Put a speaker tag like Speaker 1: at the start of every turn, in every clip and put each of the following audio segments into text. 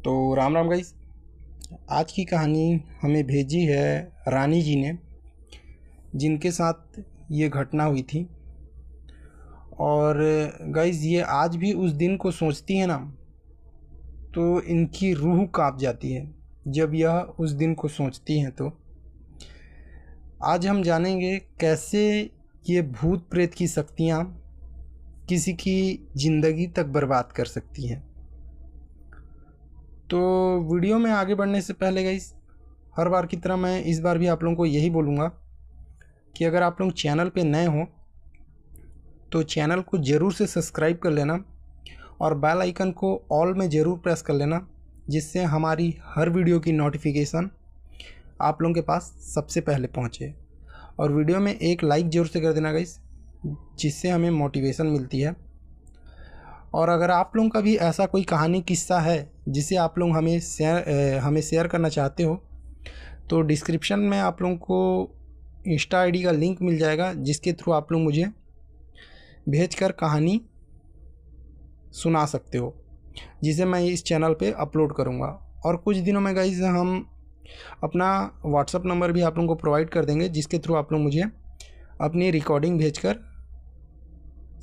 Speaker 1: तो राम राम गाइस। आज की कहानी हमें भेजी है रानी जी ने, जिनके साथ ये घटना हुई थी। और गाइस ये आज भी उस दिन को सोचती है ना, तो इनकी रूह कांप जाती है जब यह उस दिन को सोचती हैं। तो आज हम जानेंगे कैसे ये भूत प्रेत की शक्तियाँ किसी की ज़िंदगी तक बर्बाद कर सकती हैं। तो वीडियो में आगे बढ़ने से पहले गाइस, हर बार की तरह मैं इस बार भी आप लोगों को यही बोलूँगा कि अगर आप लोग चैनल पे नए हो तो चैनल को ज़रूर से सब्सक्राइब कर लेना और बेल आइकन को ऑल में ज़रूर प्रेस कर लेना, जिससे हमारी हर वीडियो की नोटिफिकेशन आप लोगों के पास सबसे पहले पहुँचे। और वीडियो में एक लाइक ज़रूर से कर देना गाइस, जिससे हमें मोटिवेशन मिलती है। और अगर आप लोगों का भी ऐसा कोई कहानी किस्सा है जिसे आप लोग हमें शेयर करना चाहते हो, तो डिस्क्रिप्शन में आप लोगों को इंस्टा आईडी का लिंक मिल जाएगा, जिसके थ्रू आप लोग मुझे भेजकर कहानी सुना सकते हो, जिसे मैं इस चैनल पे अपलोड करूँगा। और कुछ दिनों में गाइस हम अपना व्हाट्सअप नंबर भी आप लोगों को प्रोवाइड कर देंगे, जिसके थ्रू आप लोग मुझे अपनी रिकॉर्डिंग भेजकर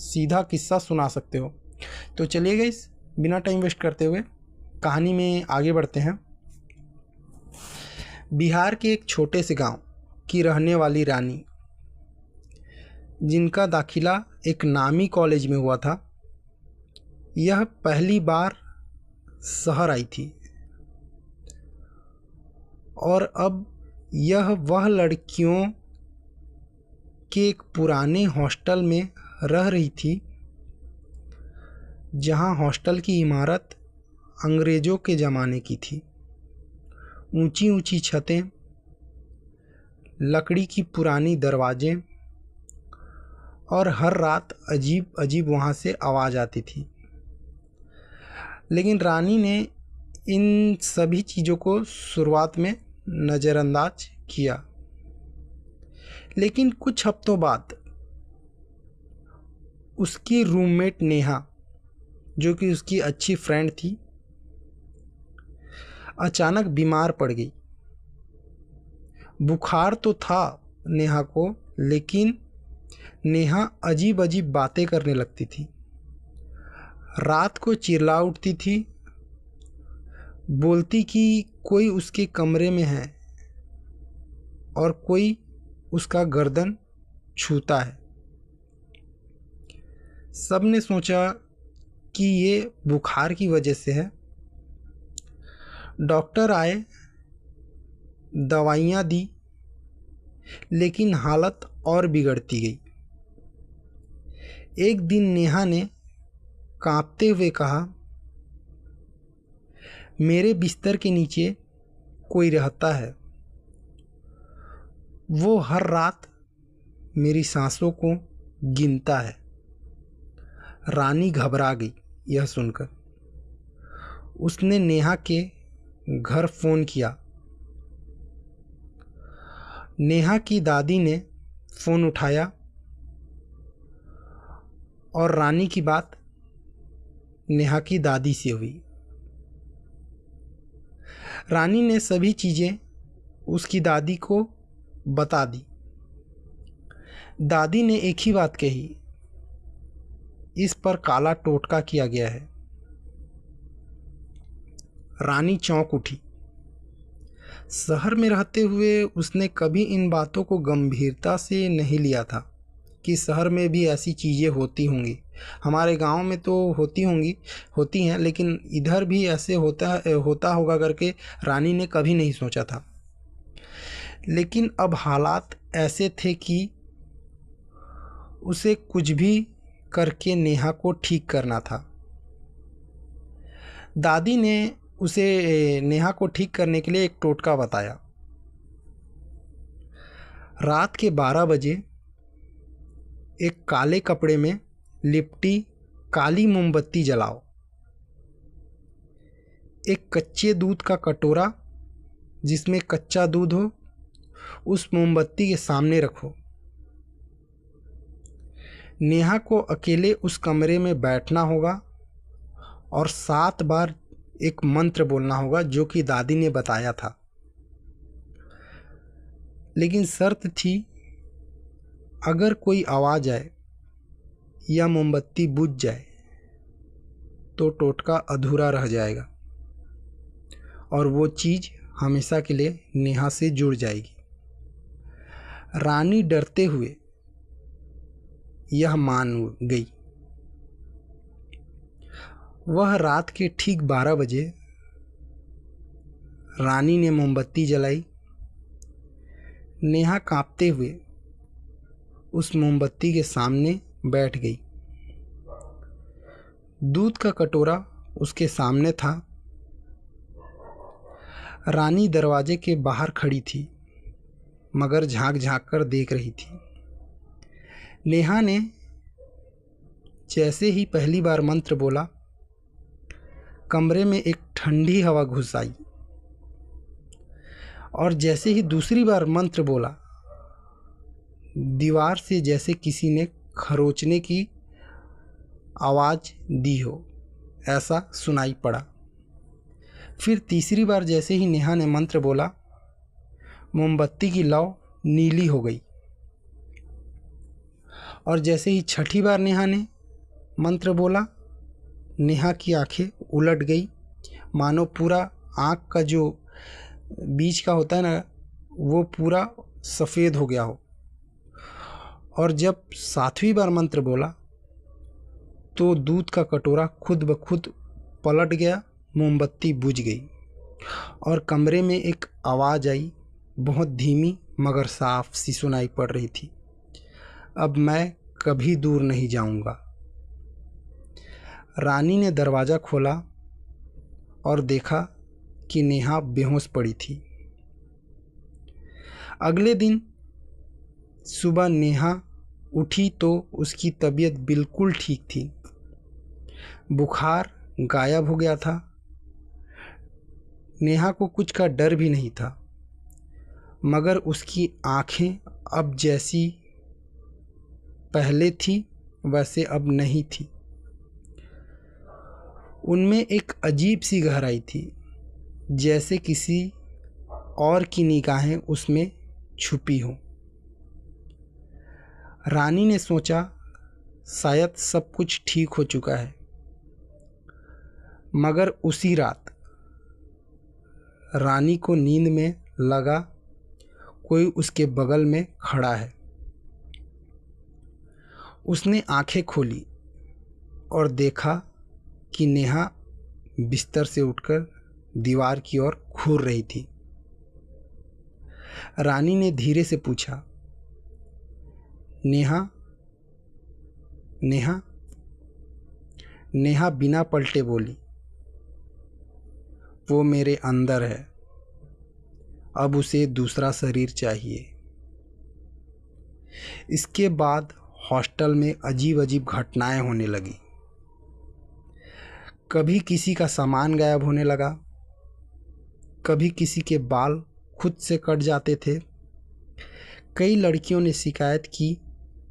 Speaker 1: सीधा किस्सा सुना सकते हो। तो चलिए गाइस, बिना टाइम वेस्ट करते हुए कहानी में आगे बढ़ते हैं। बिहार के एक छोटे से गांव की रहने वाली रानी, जिनका दाखिला एक नामी कॉलेज में हुआ था, यह पहली बार शहर आई थी। और अब यह वह लड़कियों के एक पुराने हॉस्टल में रह रही थी, जहां हॉस्टल की इमारत अंग्रेज़ों के ज़माने की थी। ऊंची ऊंची छतें, लकड़ी की पुरानी दरवाजे, और हर रात अजीब अजीब वहाँ से आवाज़ आती थी। लेकिन रानी ने इन सभी चीज़ों को शुरुआत में नज़रअंदाज किया। लेकिन कुछ हफ्तों बाद उसकी रूममेट नेहा, जो कि उसकी अच्छी फ्रेंड थी, अचानक बीमार पड़ गई। बुखार तो था नेहा को, लेकिन नेहा अजीब अजीब बातें करने लगती थी। रात को चिल्ला उठती थी, बोलती कि कोई उसके कमरे में है और कोई उसका गर्दन छूता है। सब ने सोचा कि ये बुखार की वजह से है। डॉक्टर आए, दवाइयाँ दी, लेकिन हालत और बिगड़ती गई। एक दिन नेहा ने कांपते हुए कहा, मेरे बिस्तर के नीचे कोई रहता है। वो हर रात मेरी सांसों को गिनता है। रानी घबरा गई यह सुनकर। उसने नेहा के घर फ़ोन किया। नेहा की दादी ने फ़ोन उठाया और रानी की बात नेहा की दादी से हुई। रानी ने सभी चीज़ें उसकी दादी को बता दी। दादी ने एक ही बात कही, इस पर काला टोटका किया गया है। रानी चौंक उठी। शहर में रहते हुए उसने कभी इन बातों को गंभीरता से नहीं लिया था कि शहर में भी ऐसी चीज़ें होती होंगी। हमारे गांव में तो होती हैं, लेकिन इधर भी ऐसे होता होगा करके रानी ने कभी नहीं सोचा था। लेकिन अब हालात ऐसे थे कि उसे कुछ भी करके नेहा को ठीक करना था। दादी ने उसे नेहा को ठीक करने के लिए एक टोटका बताया। रात के 12 बजे एक काले कपड़े में लिपटी काली मोमबत्ती जलाओ। एक कच्चे दूध का कटोरा जिसमें कच्चा दूध हो, उस मोमबत्ती के सामने रखो। नेहा को अकेले उस कमरे में बैठना होगा और 7 बार एक मंत्र बोलना होगा जो कि दादी ने बताया था, लेकिन शर्त थी अगर कोई आवाज़ आए या मोमबत्ती बुझ जाए तो टोटका अधूरा रह जाएगा और वो चीज़ हमेशा के लिए नेहा से जुड़ जाएगी। रानी डरते हुए यह मान गई। वह रात के ठीक 12 बजे रानी ने मोमबत्ती जलाई। नेहा कांपते हुए उस मोमबत्ती के सामने बैठ गई। दूध का कटोरा उसके सामने था। रानी दरवाजे के बाहर खड़ी थी मगर झांक झांक कर देख रही थी। नेहा ने जैसे ही पहली बार मंत्र बोला, कमरे में एक ठंडी हवा घुस आई और जैसे ही दूसरी बार मंत्र बोला, दीवार से जैसे किसी ने खरोंचने की आवाज़ दी हो ऐसा सुनाई पड़ा। फिर तीसरी बार जैसे ही नेहा ने मंत्र बोला, मोमबत्ती की लौ नीली हो गई और जैसे ही छठी बार नेहा ने मंत्र बोला, नेहा की आंखें उलट गई, मानो पूरा आँख का जो बीच का होता है ना, वो पूरा सफ़ेद हो गया हो। और जब सातवीं बार मंत्र बोला तो दूध का कटोरा खुद ब खुद पलट गया, मोमबत्ती बुझ गई और कमरे में एक आवाज़ आई, बहुत धीमी मगर साफ सी सुनाई पड़ रही थी, अब मैं कभी दूर नहीं जाऊंगा। रानी ने दरवाज़ा खोला और देखा कि नेहा बेहोश पड़ी थी। अगले दिन सुबह नेहा उठी तो उसकी तबीयत बिल्कुल ठीक थी। बुखार गायब हो गया था। नेहा को कुछ का डर भी नहीं था, मगर उसकी आँखें अब जैसी पहले थी वैसे अब नहीं थी। उनमें एक अजीब सी गहराई थी, जैसे किसी और की निगाहें उसमें छुपी हों। रानी ने सोचा शायद सब कुछ ठीक हो चुका है, मगर उसी रात रानी को नींद में लगा कोई उसके बगल में खड़ा है। उसने आंखें खोली और देखा कि नेहा बिस्तर से उठकर दीवार की ओर घूर रही थी। रानी ने धीरे से पूछा, नेहा? नेहा? नेहा बिना पलटे बोली, वो मेरे अंदर है, अब उसे दूसरा शरीर चाहिए। इसके बाद हॉस्टल में अजीब अजीब घटनाएं होने लगी। कभी किसी का सामान गायब होने लगा, कभी किसी के बाल खुद से कट जाते थे। कई लड़कियों ने शिकायत की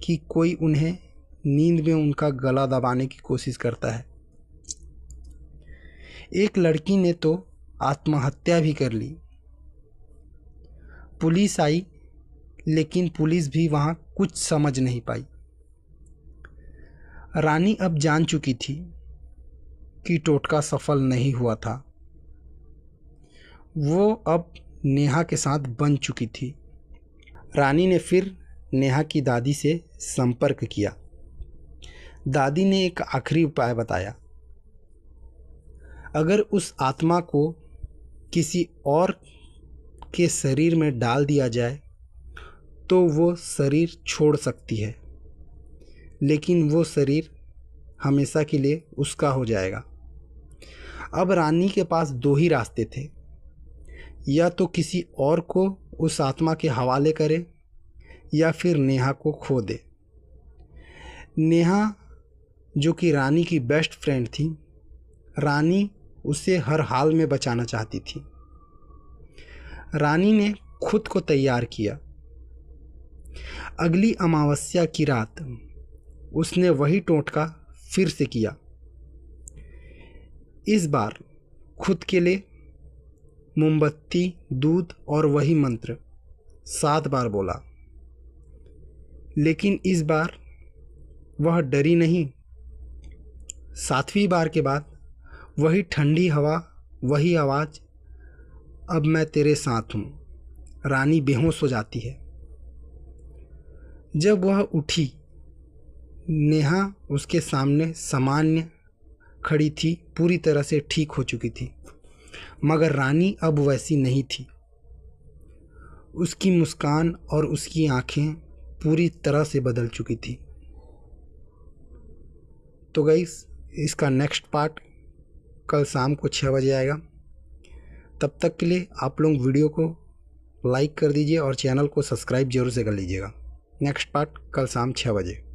Speaker 1: कि कोई उन्हें नींद में उनका गला दबाने की कोशिश करता है। एक लड़की ने तो आत्महत्या भी कर ली। पुलिस आई, लेकिन पुलिस भी वहाँ कुछ समझ नहीं पाई। रानी अब जान चुकी थी कि टोटका सफल नहीं हुआ था। वो अब नेहा के साथ बन चुकी थी। रानी ने फिर नेहा की दादी से संपर्क किया। दादी ने एक आखिरी उपाय बताया, अगर उस आत्मा को किसी और के शरीर में डाल दिया जाए तो वो शरीर छोड़ सकती है, लेकिन वो शरीर हमेशा के लिए उसका हो जाएगा। अब रानी के पास दो ही रास्ते थे, या तो किसी और को उस आत्मा के हवाले करे या फिर नेहा को खो दे। नेहा जो कि रानी की बेस्ट फ्रेंड थी, रानी उसे हर हाल में बचाना चाहती थी। रानी ने खुद को तैयार किया। अगली अमावस्या की रात उसने वही टोटका फिर से किया। इस बार खुद के लिए मोमबत्ती, दूध और वही मंत्र 7 बार बोला। लेकिन इस बार वह डरी नहीं। 7वीं बार के बाद वही ठंडी हवा, वही आवाज़, अब मैं तेरे साथ हूँ। रानी बेहोश हो जाती है। जब वह उठी, नेहा उसके सामने सामान्य खड़ी थी, पूरी तरह से ठीक हो चुकी थी। मगर रानी अब वैसी नहीं थी। उसकी मुस्कान और उसकी आंखें पूरी तरह से बदल चुकी थी। तो गाइस, इसका नेक्स्ट पार्ट कल शाम को 6 बजे आएगा। तब तक के लिए आप लोग वीडियो को लाइक कर दीजिए और चैनल को सब्सक्राइब जरूर से कर लीजिएगा। नेक्स्ट पार्ट कल शाम 6 बजे।